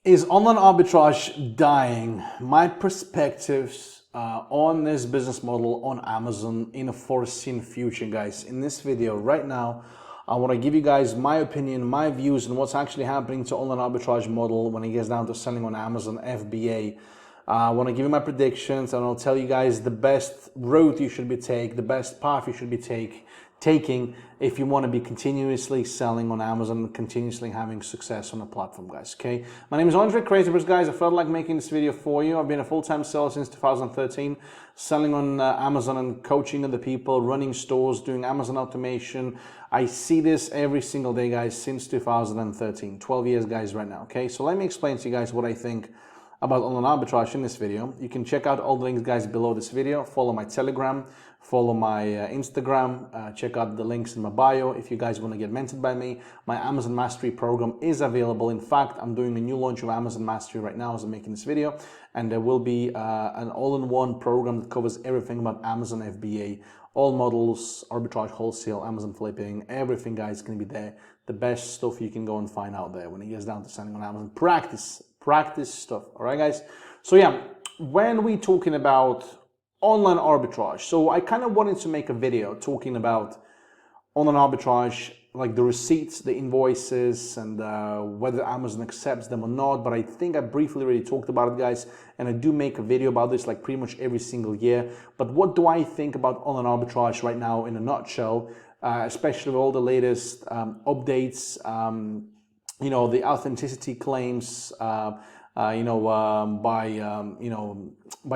Is online arbitrage dying? My perspectives on this business model on Amazon in a foreseen future, guys. In this video right now, I want to give you guys my opinion, my views, and what's actually happening to online arbitrage model when it gets down to selling on Amazon FBA. I want to give you my predictions, and I'll tell you guys the best route you should be taking, the best path you should be taking if you want to be continuously selling on Amazon and continuously having success on the platform, guys. Okay, my name is Andrei, kreicbergs, guys. I felt like making this video for you. I've been a full-time seller since 2013, selling on Amazon and coaching other people, running stores, doing Amazon automation. I see this every single day, guys, since 2013. 12 years, guys, right now. Okay, so let me explain to you guys what I think about online arbitrage in this video. You can check out all the links, guys, below this video. Follow my Telegram, follow my Instagram, check out the links in my bio if you guys want to get mentored by me. My Amazon Mastery program is available. In fact, I'm doing a new launch of Amazon Mastery right now as I'm making this video, and there will be an all-in-one program that covers everything about Amazon FBA, all models, arbitrage, wholesale, Amazon flipping, everything, guys, is going to be there. The best stuff you can go and find out there when it gets down to selling on Amazon. Practice stuff. All right, guys. So yeah, when we talking about online arbitrage, so I kind of wanted to make a video talking about online arbitrage, like the receipts, the invoices, and whether Amazon accepts them or not. But I think I briefly already talked about it, guys, and I do make a video about this like pretty much every single year. But what do I think about online arbitrage right now in a nutshell, especially with all the latest updates, you know, the authenticity claims, by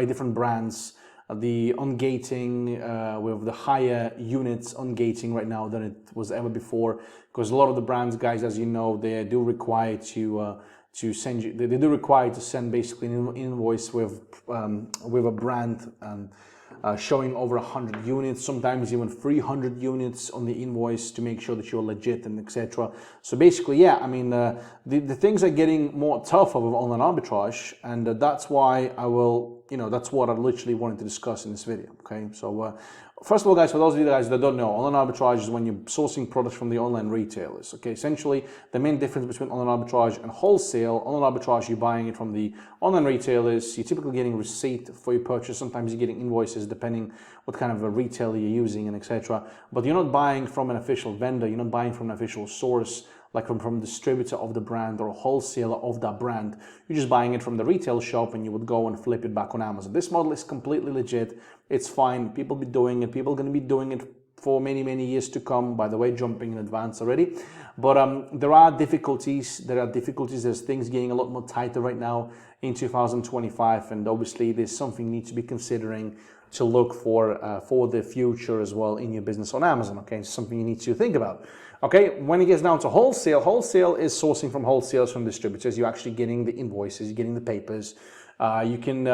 different brands, the ungating with the higher units ungating right now than it was ever before, because a lot of the brands, guys, as you know, they do require to send you, they do require to send basically an invoice with a brand showing over 100 units, sometimes even 300 units on the invoice to make sure that you're legit and etc. So basically, yeah, I mean, the things are getting more tougher with online arbitrage, and that's why I will, that's what I literally wanted to discuss in this video. Okay, so first of all, guys, for those of you guys that don't know, online arbitrage is when you're sourcing products from the online retailers. Okay, essentially the main difference between online arbitrage and wholesale: online arbitrage, you're buying it from the online retailers, you're typically getting receipt for your purchase, sometimes you're getting invoices depending what kind of a retailer you're using and etc. But you're not buying from an official vendor, you're not buying from an official source, like from a distributor of the brand or a wholesaler of that brand. You're just buying it from the retail shop and you would go and flip it back on Amazon. This model is completely legit. It's fine. People be doing it. People are going to be doing it for many, many years to come, by the way, jumping in advance already. But there are difficulties. There's things getting a lot more tighter right now in 2025. And obviously there's something you need to be considering to look for the future as well in your business on Amazon. Okay, it's something you need to think about. Okay, when it gets down to wholesale, wholesale is sourcing from wholesalers, from distributors. You're actually getting the invoices, you're getting the papers. You can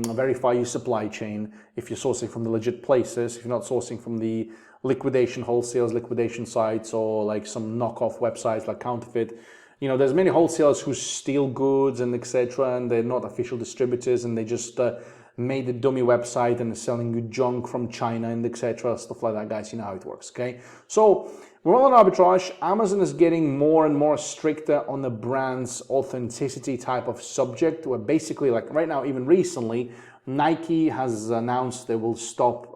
verify your supply chain if you're sourcing from the legit places, if you're not sourcing from the liquidation wholesales, liquidation sites, or like some knockoff websites like counterfeit. There's many wholesalers who steal goods and etc., and they're not official distributors, and they just made a dummy website and selling you junk from China and etc., stuff like that, guys. You know how it works. Okay, so with online arbitrage, Amazon is getting more and more stricter on the brand's authenticity type of subject, where basically, like right now, even recently, Nike has announced they will stop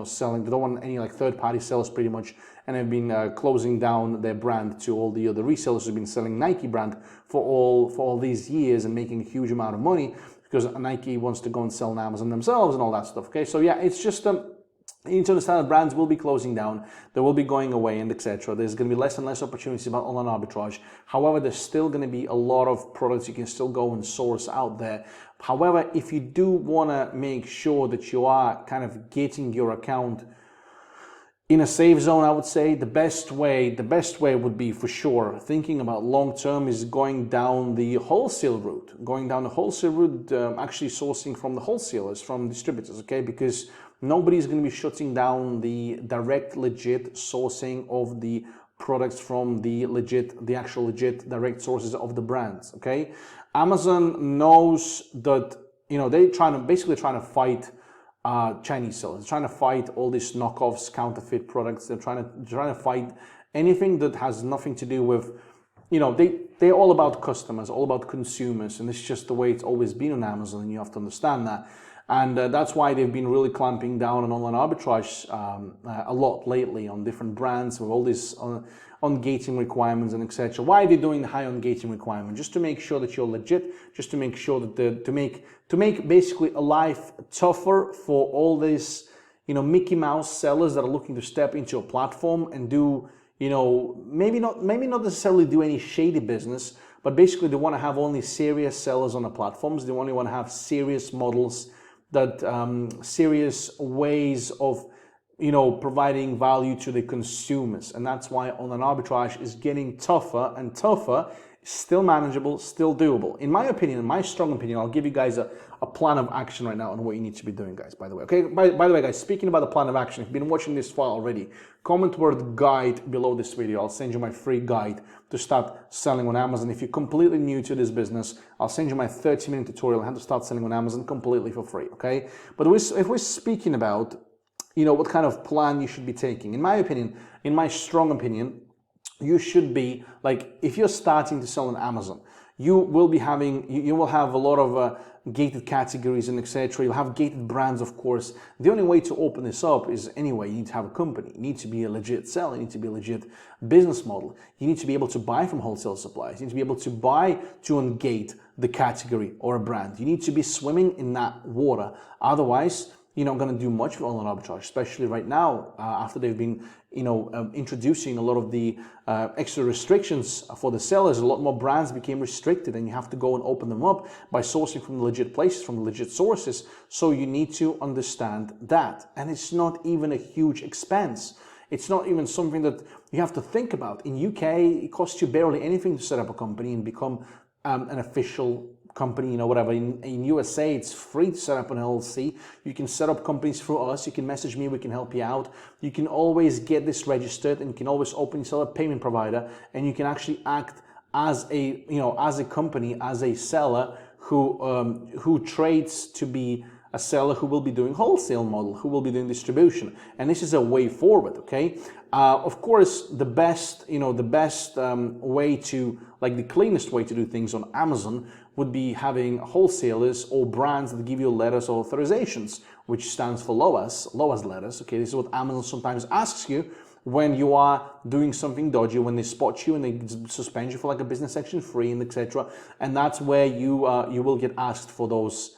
selling. They don't want any like third-party sellers pretty much, and have been closing down their brand to all the other resellers who've been selling Nike brand for all these years and making a huge amount of money, because Nike wants to go and sell on Amazon themselves and all that stuff. Okay, so yeah, it's just you need to understand that brands will be closing down, they will be going away and etc. There's going to be less and less opportunities about online arbitrage. However, there's still going to be a lot of products you can still go and source out there. However, if you do want to make sure that you are kind of getting your account in a safe zone, I would say the best way would be, for sure, thinking about long term, is going down the wholesale route. Actually sourcing from the wholesalers, from distributors, okay? Because nobody's going to be shutting down the direct, legit sourcing of the products from the actual legit direct sources of the brands, okay? Amazon knows that, they're basically trying to fight Chinese sellers. They're trying to fight all these knockoffs, counterfeit products. They're trying to fight anything that has nothing to do with they're all about customers, all about consumers, and it's just the way it's always been on Amazon, and you have to understand that. And that's why they've been really clamping down on online arbitrage a lot lately on different brands with all these on-gating requirements and etc. Why are they doing the high on-gating requirement? Just to make sure that you're legit, just to make sure that to make basically a life tougher for all these Mickey Mouse sellers that are looking to step into a platform and do maybe not necessarily do any shady business, but basically they want to have only serious sellers on the platforms. They only want to have serious models, that serious ways of providing value to the consumers. And that's why online arbitrage is getting tougher and tougher. Still manageable, still doable. In my opinion, in my strong opinion, I'll give you guys a plan of action right now on what you need to be doing, guys, by the way. Okay, by the way, guys, speaking about the plan of action, if you've been watching this far already, comment word guide below this video. I'll send you my free guide to start selling on Amazon. If you're completely new to this business, I'll send you my 30-minute tutorial on how to start selling on Amazon completely for free, okay? But if we're speaking about, what kind of plan you should be taking, in my opinion, in my strong opinion, you should be like, if you're starting to sell on Amazon, you will have a lot of gated categories and etc. You'll have gated brands, of course. The only way to open this up is anyway, you need to have a company. You need to be a legit seller. You need to be a legit business model. You need to be able to buy from wholesale suppliers. You need to be able to buy to ungate the category or a brand. You need to be swimming in that water. Otherwise, you're not going to do much with online arbitrage, especially right now after they've been, introducing a lot of the extra restrictions for the sellers. A lot more brands became restricted, and you have to go and open them up by sourcing from legit places, from legit sources. So you need to understand that, and it's not even a huge expense. It's not even something that you have to think about. In UK, it costs you barely anything to set up a company and become an official company, whatever. In USA, it's free to set up an LLC. You can set up companies through us. You can message me. We can help you out. You can always get this registered, and you can always open yourself a payment provider, and you can actually act as a, as a company, as a seller who trades to be a seller who will be doing wholesale model, who will be doing distribution. And this is a way forward, okay? Of course, the best way to, the cleanest way to do things on Amazon would be having wholesalers or brands that give you letters of authorizations, which stands for LOAS letters, okay? This is what Amazon sometimes asks you when you are doing something dodgy, when they spot you and they suspend you for a business section 3 and etc. And that's where you will get asked for those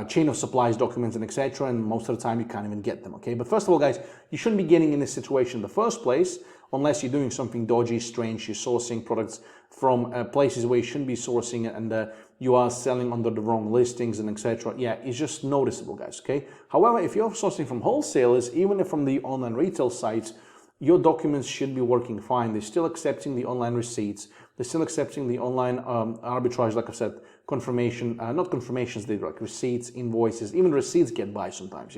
chain of supplies documents and etc. And most of the time you can't even get them, okay? But first of all, guys, you shouldn't be getting in this situation in the first place unless you're doing something dodgy, strange, you're sourcing products from places where you shouldn't be sourcing, and you are selling under the wrong listings and etc. Yeah, it's just noticeable, guys, okay? However, if you're sourcing from wholesalers, even if from the online retail sites, your documents should be working fine. They're still accepting the online receipts. They're still accepting the online arbitrage, like I said, confirmation, not confirmations, they like receipts, invoices, even receipts get by sometimes,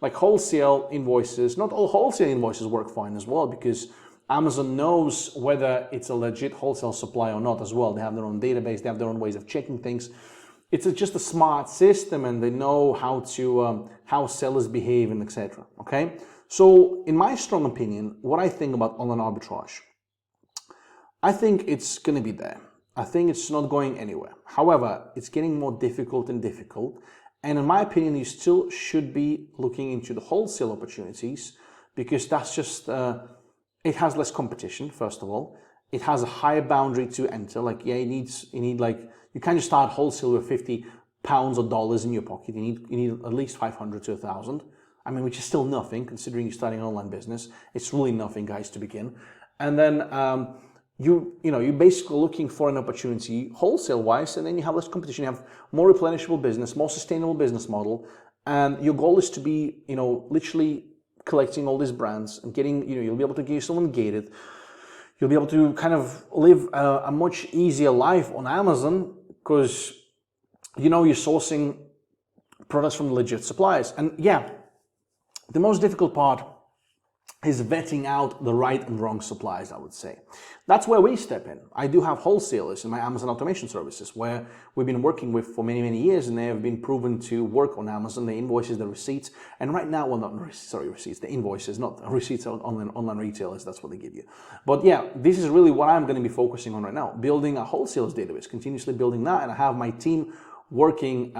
like wholesale invoices. Not all wholesale invoices work fine as well, because Amazon knows whether it's a legit wholesale supply or not as well. They have their own database, they have their own ways of checking things. It's just a smart system, and they know how sellers behave and etc. Okay, so in my strong opinion, what I think about online arbitrage, I think it's going to be there. I think it's not going anywhere. However, it's getting more difficult and difficult. And in my opinion, you still should be looking into the wholesale opportunities, because that's just, it has less competition, first of all. It has a higher boundary to enter. You can't just start wholesale with £50 or dollars in your pocket. You need at least 500 to 1,000. I mean, which is still nothing considering you're starting an online business. It's really nothing, guys, to begin. And then, you're basically looking for an opportunity wholesale-wise, and then you have less competition. You have more replenishable business, more sustainable business model, and your goal is to be, literally collecting all these brands and getting, you'll be able to get someone gated. You'll be able to kind of live a much easier life on Amazon, because, you're sourcing products from legit suppliers. And yeah, the most difficult part is vetting out the right and wrong suppliers, I would say. That's where we step in. I do have wholesalers in my Amazon automation services where we've been working with for many, many years, and they have been proven to work on Amazon, the invoices, the receipts, and right now, well, not, sorry, receipts, the invoices, not receipts on online retailers, that's what they give you. But yeah, this is really what I'm going to be focusing on right now, building a wholesalers database, continuously building that, and I have my team working,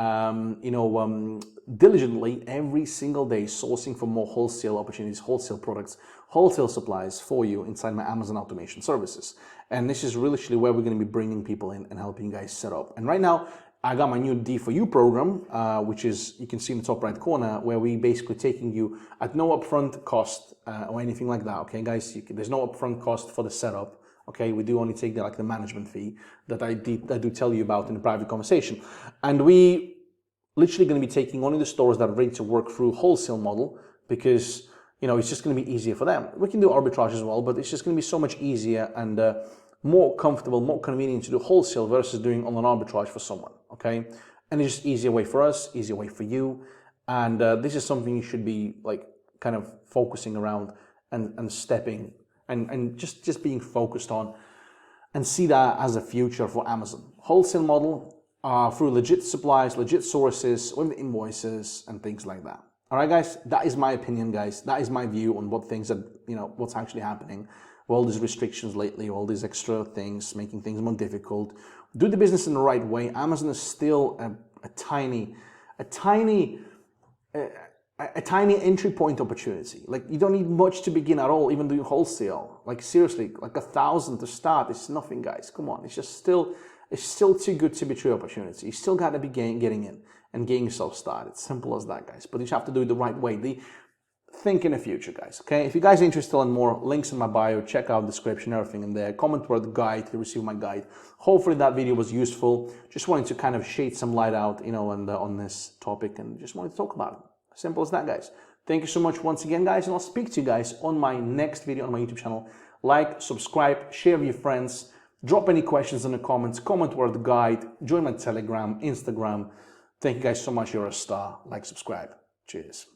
diligently every single day, sourcing for more wholesale opportunities, wholesale products, wholesale supplies for you inside my Amazon automation services. And this is really where we're going to be bringing people in and helping you guys set up. And right now, I got my new D4U program, which is, you can see in the top right corner, where we basically taking you at no upfront cost or anything like that. Okay, guys, there's no upfront cost for the setup. Okay, we do only take the management fee that I do tell you about in a private conversation. And we literally going to be taking only the stores that are ready to work through wholesale model, because it's just going to be easier for them. We can do arbitrage as well, but it's just going to be so much easier and more comfortable, more convenient to do wholesale versus doing online arbitrage for someone. Okay, and it's just easier way for us, easier way for you, and this is something you should be like kind of focusing around and stepping and just being focused on, and see that as a future for Amazon. Wholesale model through legit supplies, legit sources, with invoices and things like that. All right, guys, that is my opinion, guys. That is my view on what things that, what's actually happening. All these restrictions lately, all these extra things, making things more difficult. Do the business in the right way. Amazon is still a tiny entry point opportunity. Like, you don't need much to begin at all, even doing wholesale. Like, seriously, like 1,000 to start is nothing, guys. Come on, it's still too good to be true opportunity. You still got to be getting in and getting yourself started. Simple as that, guys. But you have to do it the right way. Think in the future, guys. Okay. If you guys are interested in more, links in my bio. Check out the description, everything in there. Comment word guide to receive my guide. Hopefully that video was useful. Just wanted to kind of shade some light out, on this topic, and just wanted to talk about it. Simple as that, guys. Thank you so much once again, guys, and I'll speak to you guys on my next video on my YouTube channel. Like, subscribe, share with your friends. Drop any questions in the comments, comment word guide, join my Telegram, Instagram. Thank you guys so much. You're a star. Like, subscribe. Cheers.